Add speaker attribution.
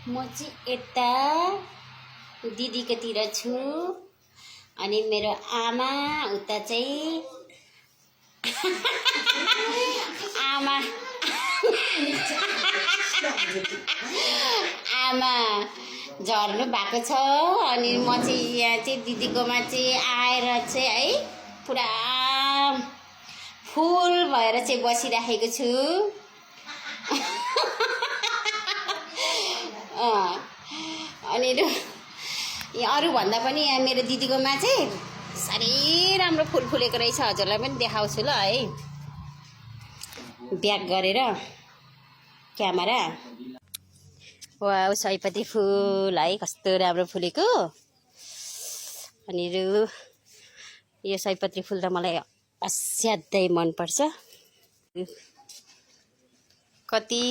Speaker 1: म चाहिँ यता दिदीकोतिर छु अनि मेरो आमा उता चाहिँ आमा आमा झर्नु भएको छ अनि म चाहिँ यहाँ चाहिँ दिदीकोमा चाहिँ आएर चाहिँ है पुरा फुल भएर चाहिँ बसिराखेको छु। अनि यहाँ अरूभन्दा पनि यहाँ मेरो दिदीकोमा चाहिँ साह्रै राम्रो फुल फुलेको रहेछ। हजुरलाई पनि देखाउँछु ल है, ब्याक गरेर क्यामेरा। वाउ, सयपत्री फुल है, कस्तो राम्रो फुलेको। अनि यो सयपत्री फुल त मलाई असाध्यै मनपर्छ। कति